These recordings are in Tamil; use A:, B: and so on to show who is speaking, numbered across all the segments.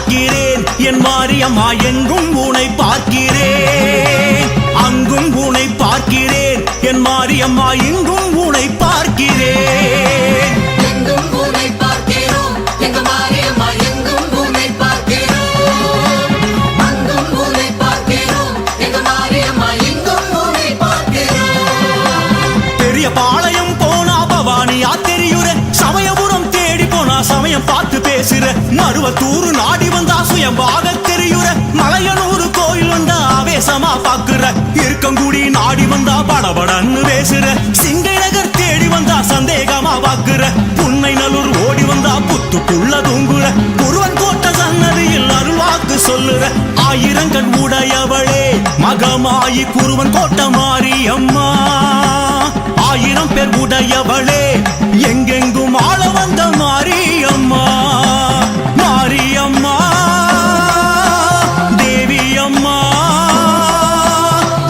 A: பார்க்கிறேன் என் மாரியம்மா எங்கும் உனை பார்க்கிறேன் அங்கும் உனை பார்க்கிறேன் என் மாரியம்மா எங்கும் உனை பார்க்கிறேன்
B: எங்கும் உனை பார்க்கிறோம் எங்க மாரியம்மா எங்கும் உனை பார்க்கிறோம் அங்கும் உனை பார்க்கிறோம் எங்க மாரியம்மா எங்கும் உனை பார்க்கிறோம்
A: பெரிய பாளையம் போனா பவானியா தெரியுற சமயபுரம் தேடி போனா சமயம் பார்த்து பேசுற மருவத்தூர் நாடி வந்தா சுயம்பாக தெரியுற மலையனூர் கோயில் வந்தா ஆவேசமா பாக்குற இருக்கங்குடி நாடி வந்தா படபடன்னு பேசுற சிங்கை நகர் தேடி வந்தா சந்தேகமா பாக்குற புன்னை நல்லூர் ஓடி வந்தா புத்துக்குள்ள தூங்குற குருவன் கோட்ட சன்னதியில் அருள்வாக்கு சொல்லுற ஆயிரங்கண் உடையவளே மகமாயி குருவன் கோட்ட மாரியம்மா ஆயிரம் பேர் உடையவளே எங்கெங்கும் ஆள வந்த மாரியம்மா மாரியம்மா தேவியம்மா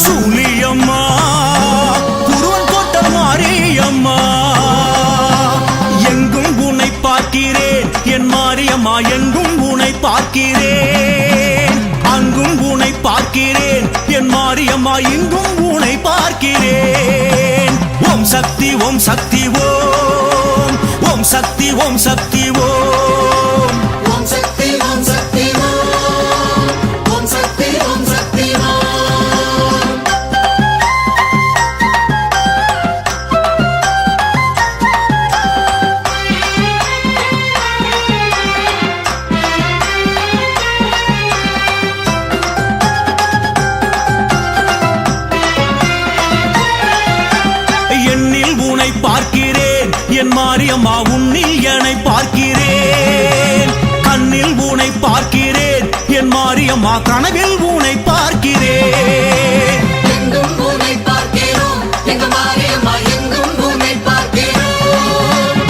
A: சூலியம்மா குருவன் கோட்ட மாரியம்மா எங்கும் உன்னை பார்க்கிறேன் என் மாரியம்மா எங்கும் உன்னை பார்க்கிறேன் அங்கும் உன்னை பார்க்கிறேன் என் மாரியம்மா எங்கும் உன்னை பார்க்கிறேன் ஓம் சக்தி ஓம் சக்தி ஓம் ஓம் சக்தி ஓம் சக்தி ஓம்
B: ஓம் சக்தி ஓம் சக்தி ஓம் ஓம் சக்தி ஓம் சக்தி ஓம்
A: எண்ணில் உனை பார்க்கிறேன் என் மாரியம்மா உன்னில் என்னை பார்க்கிறேன் கண்ணில் உனை பார்க்கிறேன் என் மாரியம்மா கனவில் உனை பார்க்கிறேன்
B: எங்கும் உனை பார்க்கிறோம் எங்க மாரியம்மா எங்கும் உனை பார்க்கிறோம்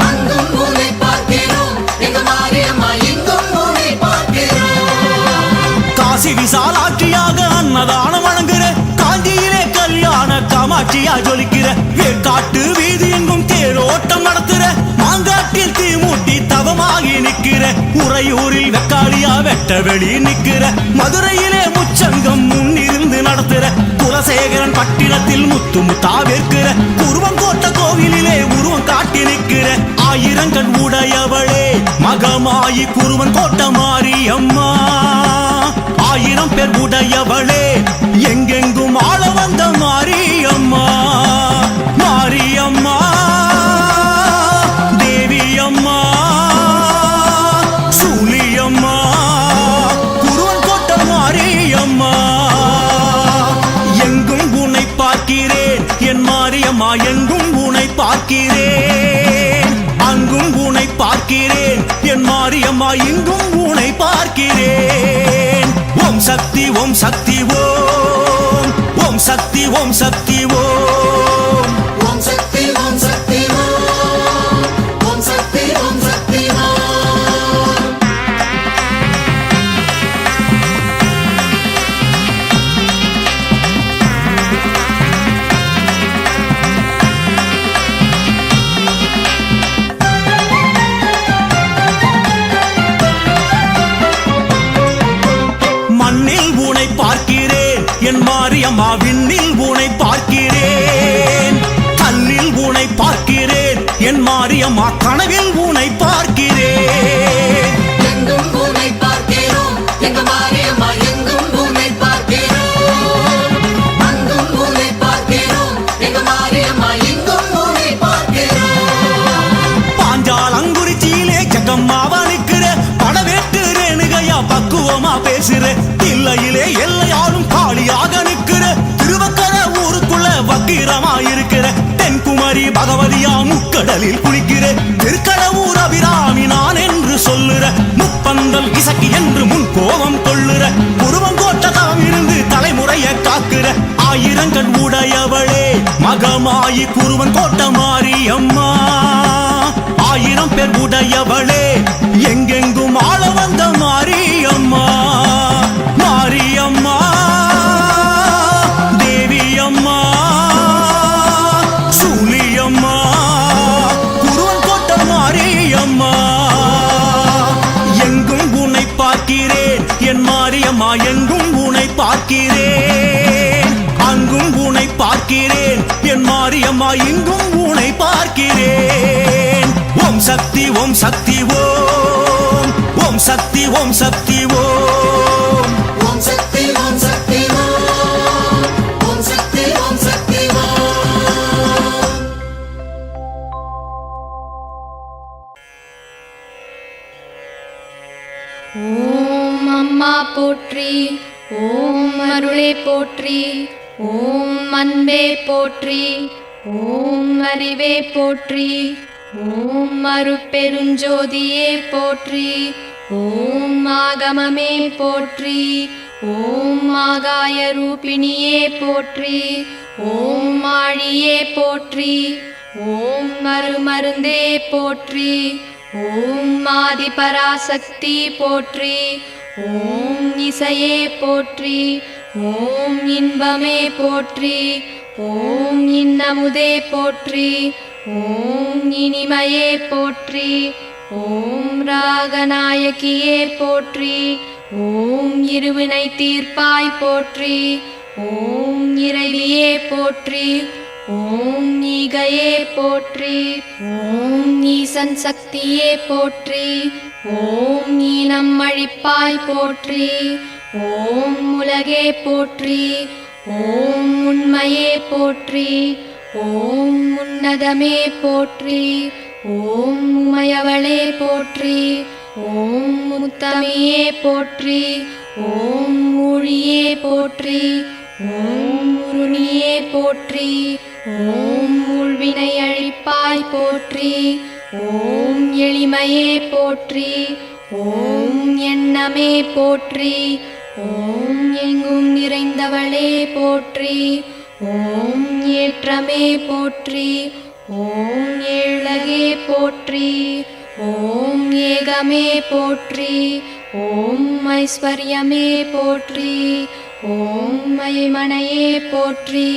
B: அங்கும் உனை பார்க்கிறோம் எங்க மாரியம்மா எங்கும் உனை பார்க்கிறோம்
A: காசி விசாலாட்சியாக அன்னதானம் வழங்குற காஞ்சியிலே கல்யாண காமாட்சியா ஜொலிக்கிற வேற்காட்டு வீதி எங்கும் தேரோட்டம் நடத்துற மாங்காட்டில் தீ மூட்டி தவமாகி நிக்கிற உறையூரில் வெக்காளியா வெட்ட வெளி நிக்கிற மதுரையிலே முச்சங்கம் முன்னிருந்து நடத்துற குலசேகரன் பட்டினத்தில் முத்து முத்தா வேர்க்கிற உருவங்கோட்ட கோவிலிலே உருவம் காட்டி நிக்கிற ஆயிரங்கண் உடையவளே மகமாயி குருவன் கோட்ட மாரியம்மா ஆயிரம் பேர் உடையவளே எங்கெங்கும் ஆள வந்த மாரியம்மா மாரியம்மா தேவியம்மா சூலியம்மா குருவன் கோட்ட மாரியம்மா எங்கும் உன்னை பார்க்கிறேன் என் மாரியம்மா எங்கும் உன்னை பார்க்கிறேன் அங்கும் உன்னை பார்க்கிறேன் என் மாரியம்மா எங்கும் உன்னை பார்க்கிறேன் ஓம் சக்தி ஓம் சக்தி ஓம் ஓம் சக்தி ஓம் சக்தி ஓம்
B: ஓம் சக்தி ஓம் சக்தி ஓம் ஓம் சக்தி ஓம் சக்தி ஓம்
A: மண்ணில் உனை பார்க்கிறேன் என் மாரியம்மா விண்ணில் உனை பார்க்கிறேன் கல்லில் உனை பார்க்கிறேன் என் மாரியம்மா கனவில் உனை பார்க்கிறேன்
B: எங்கும் உனை பார்க்கிறோம் எங்க மாரியம்மா எங்கும் உனை பார்க்கிறோம் அங்கும் உனை பார்க்கிறோம் எங்க மாரியம்மா எங்கும் உனை பார்க்கிறோம்
A: பாஞ்சாலங்குறிச்சியிலே ஜகம்மாவா நிக்கிற படவேட்டு ரேணுகையா பக்குவமா பேசுற இல்லையிலே எல்லையாலும் காளியாக நிக்கிற திருவக்கர ஊருக்குள்ள வக்கீரமா இருக்கிற தென்குமரி பகவதியா முக்கடலில் குளிக்கிற திருக்கடவுர் அபிராமி நான் என்று சொல்லுற முப்பந்தல் இசக்கி என்று முன் கோபம் கொள்ளுற உருவங்கோட்ட தவம் இருந்து தலைமுறைய காக்குற ஆயிரங்கண் உடையவளே மகமாயி குருவன் கோட்ட மாரியம்மா ஆயிரம் பேர் உடையவளே எங்கெங்கும் ஆள வந்த மாரியம்மா மாரியம்மா தேவியம்மா சூலியம்மா குருவன் கோட்ட மாரியம்மா எங்கும் உன்னை பார்க்க மாரியம்மா எங்கும் உனை பார்க்கிறேன், அங்கும் உனை பார்க்கிறேன், என் மாரியம்மா இங்கும் உனை பார்க்கிறேன். ஓம் சக்தி ஓம் சக்தி ஓம், ஓம் சக்தி ஓம் சக்தி ஓம்.
B: ஓம் சக்தி ஓம் சக்தி ஓம், ஓம் சக்தி ஓம் சக்தி ஓம்.
C: ஓம் அம்மா போற்றி, ஓம் அருளே போற்றி, ஓம் அன்பே போற்றி, ஓம் அறிவே போற்றி, ஓம் அருட்பெருஞ்சோதியே போற்றி, ஓம் ஆகமமே போற்றி, ஓம் ஆகாய ரூபிணியே போற்றி, ஓம் ஆழியே போற்றி, ஓம் மருந்தே போற்றி, ஓம் ஆதிபராசக்தி போற்றி, ஓம் இசையே போற்றி, ஓம் இன்பமே போற்றி, ஓம் இன்னமுதே போற்றி, ஓம் இனிமையே போற்றி, ஓம் ராகநாயகியே போற்றி, ஓம் இருவினை தீர்ப்பாய் போற்றி, ஓம் இறைவியே போற்றி, ஓம் ஈகையே போற்றி, ஓம் ஈசன் சக்தியே போற்றி, ஓம் ஈனம் அழிப்பாய் போற்றி, ஓம் உலகே போற்றி, ஓம் உண்மையே போற்றி, ஓம் உன்னதமே போற்றி, ஓம் உமையவளே போற்றி, ஓம் முத்தமியே போற்றி, ஓம் ஊழியே போற்றி, ஓம் உருணியே போற்றி, ஓம் ஊழ்வினை அழிப்பாய் போற்றி, ஓம் எளிமையே போற்றி, ஓம் எண்ணமே போற்றி, ஓம் எங்கும் நிறைந்தவளே போற்றி, ஓம் ஏற்றமே போற்றி, ஓம் ஏழகே போற்றி, ஓம் ஏகமே போற்றி, ஓம் ஐஸ்வர்யமே போற்றி, ஓம் மைமனையே போற்றி,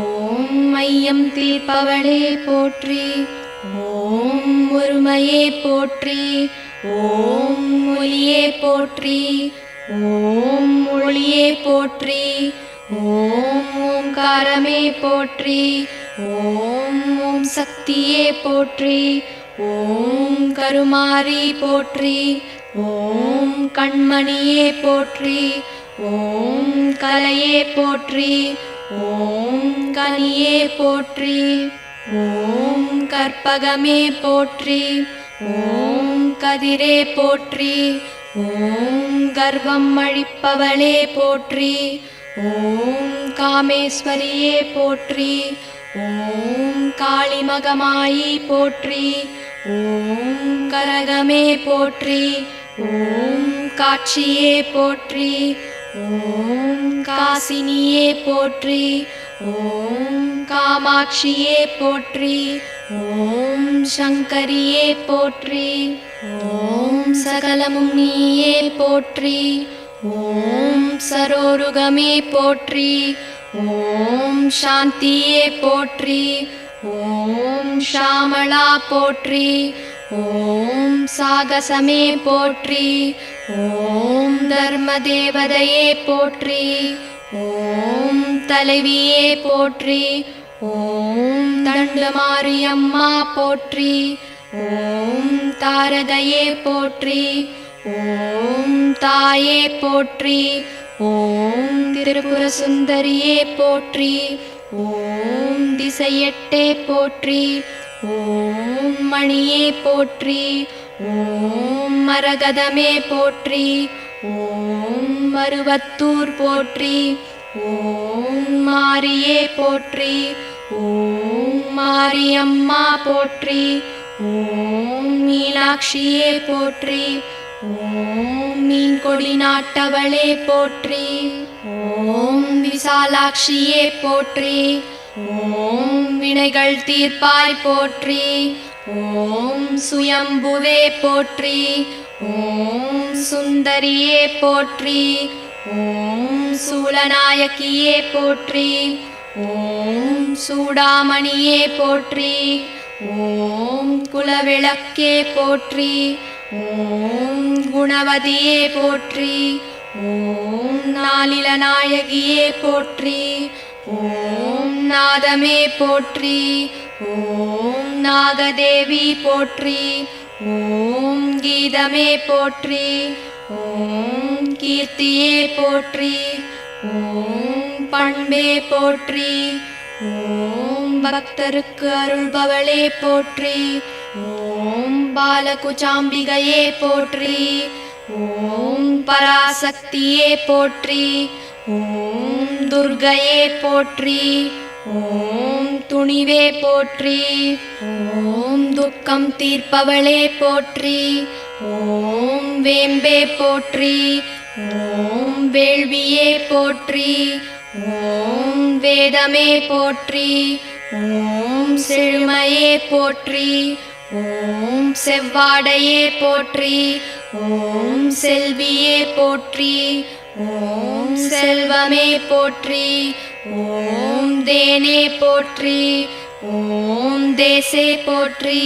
C: ஓம் மையம் தீர்ப்பவளே போற்றி, ஓம் ஒருமையே போற்றி, ஓம் ஒளியே போற்றி, ஓம் ஒளியே போற்றி, ஓம் ஓம்காரமே போற்றி, ஓம் ஓம் சக்தியே போற்றி, ஓம் கருமாரி போற்றி, ஓம் கண்மணியே போற்றி, ஓம் கலையே போற்றி, ஓம் கனியே போற்றி, ஓம் கற்பகமே போற்றி, ஓம் கதிரே போற்றி, ஓம் கர்வம் அழிப்பவளே போற்றி, ஓம் காமேஸ்வரியே போற்றி, ஓம் காளிமகமாயி போற்றி, ஓம் கரகமே போற்றி, ஓம் காட்சியே போற்றி, ஓம் காசினியே போற்றி, ஓம் காமாட்சியே போற்றி, ஓம் சங்கரியே போற்றி, ஓம் சகலமும் நீயே போற்றி, ஓம் சரோருகமே போற்றி, ஓம் சாந்தியே போற்றி, ஓம் ஷாமளா போற்றி, ஓம் சாகசமே போற்றி, ஓம் தர்மதேவதையே போற்றி, ஓம் தலைவியே போற்றி, ஓம் தண்டமாரியம்மா போற்றி, ஓம் தாரகையே போற்றி, ஓம் தாயே போற்றி, ஓம் திரிபுர சுந்தரியே போற்றி, ஓம் திசையெட்டே போற்றி, ஓம் மணியே போற்றி, ஓம் மரகதமே போற்றி, ஓம் மருவத்தூர் போற்றி, ஓம் மாரியே போற்றி, ஓம் மாரியம்மா போற்றி, ஓம் மீனாட்சியே போற்றி, ஓம் மீன்கொடி நாட்டவளே போற்றி, ஓம் விசாலாட்சியே போற்றி, ஓம் வினைகள் தீர்ப்பாய் போற்றி, ஓம் சுயம்புவே போற்றி, ஓம் சுந்தரியே போற்றி, ஓம் சூலநாயகியே போற்றி, ஓம் சூடாமணியே போற்றி, ஓம் குலவிளக்கே போற்றி, ஓம் குணவதியே போற்றி, ஓம் நாளில நாயகியே போற்றி. ஓம் நாதமே போற்றி. ஓம் நாகதேவி போற்றி. ஓம் கீதமே போற்றி. ஓம் கீர்த்தியே போற்றி. ஓம் பண்பே போற்றி. ஓம் பக்தருக்கு அருள்பவளே போற்றி. ஓம் பாலகுச்சாம்பிகையே போற்றி. ஓம் பராசக்தியே போற்றி. ஓம் துர்க்கையே போற்றி. ஓம் துணிவே போற்றி. ஓம் துக்கம் தீர்ப்பவளே போற்றி. ஓம் வேம்பே போற்றி. ஓம் வேள்வியே போற்றி. ஓம் வேதமே போற்றி. ஓம் செழுமையே போற்றி. ஓம் செவ்வாடையே போற்றி. ஓம் செல்வியே போற்றி. ஓம் செல்வமே போற்றி. ஓம் தேனே போற்றி. ஓம் தேசே போற்றி.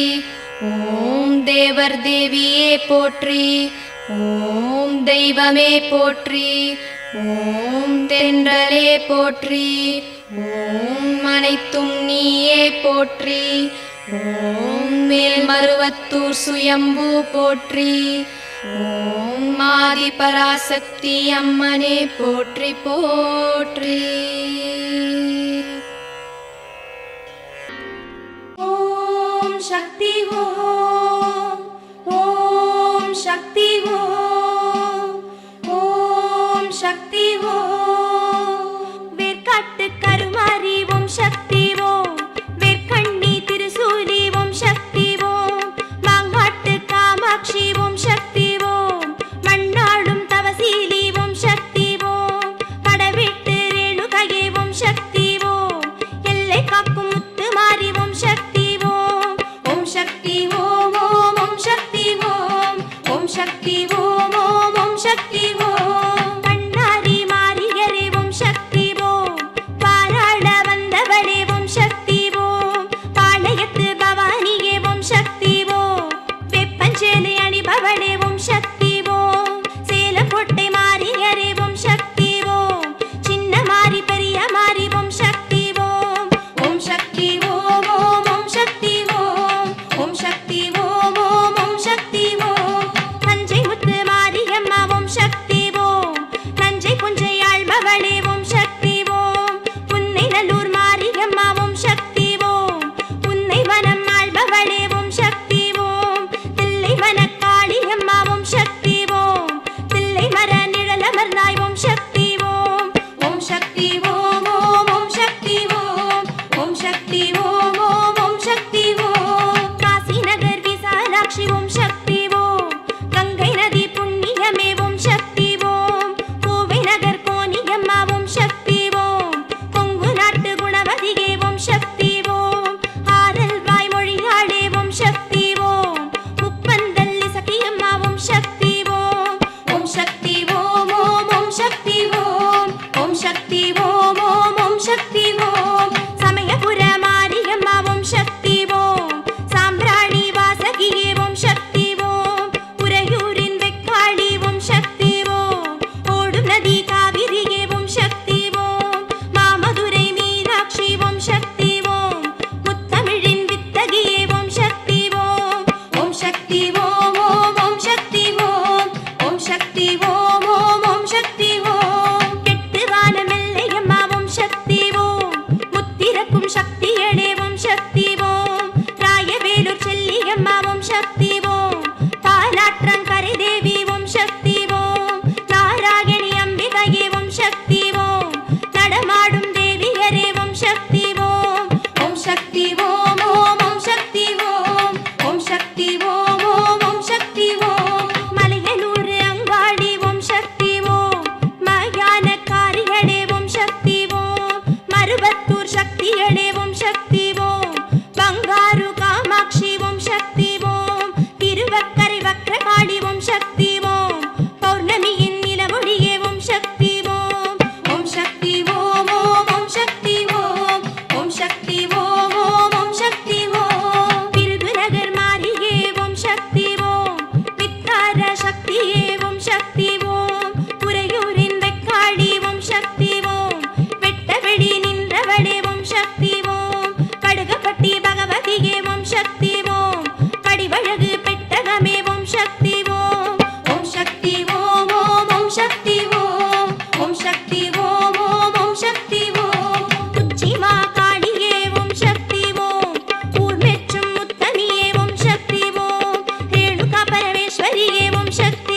C: ஓம் தேவர் தேவியே போற்றி. ஓம் தெய்வமே போற்றி. ஓம் தென்றலே போற்றி. ஓம் அனைத்தும் நீயே போற்றி. ஓம் மேல்மருவத்தூர் சுயம்பு போற்றி. ஓம் ஆதி பராசக்தி அம்மனே போற்றி போற்றி.
D: ஓம் சக்தி ஓம். ஓம் சக்தி ஓம். ஓம் சக்தி ஓம். வேர்க்காட்டு கருமாரி ஓம் சக்தி ஓம். வேர்க்கண்ணி திருசூலி ஓம் சக்தி ஓம். மாங்காட்டு காமாட்சி ஓம் சக்தி ஓம். மண்ணாளும் தவசீலி ஓம் சக்தி ஓம். படவிட்டு ரேணுகையே ஓம் சக்தி ஓம். எல்லை காக்கும் முத்து மாறி ஓம் சக்தி ஓம். ஓம் சக்தி ஓம் ஓம் ஓம் சக்தி ஓம். ஓம் சக்தி ஓம் ஓம் ஓம் சக்தி ஓம். கண்ணாரி மாரியரே ஓம் சக்தி ஓம். பாராள வந்தவளே ஓம் சக்தி ஓம். பாளையத்து பவானியே ஓம் சக்தி ஓம். வெப்பஞ்சேலை அணிபவளே ஓம் சக்தி ஓம். சேலக்கோட்டை மாரியரே ஓம் சக்தி ஓம். சின்ன மாரி பெரிய மாரி ஓம் சக்தி ஓம். ஓம் சக்தி ஓம் ஓம் ஓம் சக்தி ஓம். ஓம் சக்தி ஓம் ஓம் ஓம் சக்தி ஓம். தஞ்சை முத்து மாரியம்மா ஓம் சக்தி ஓம். சக்தி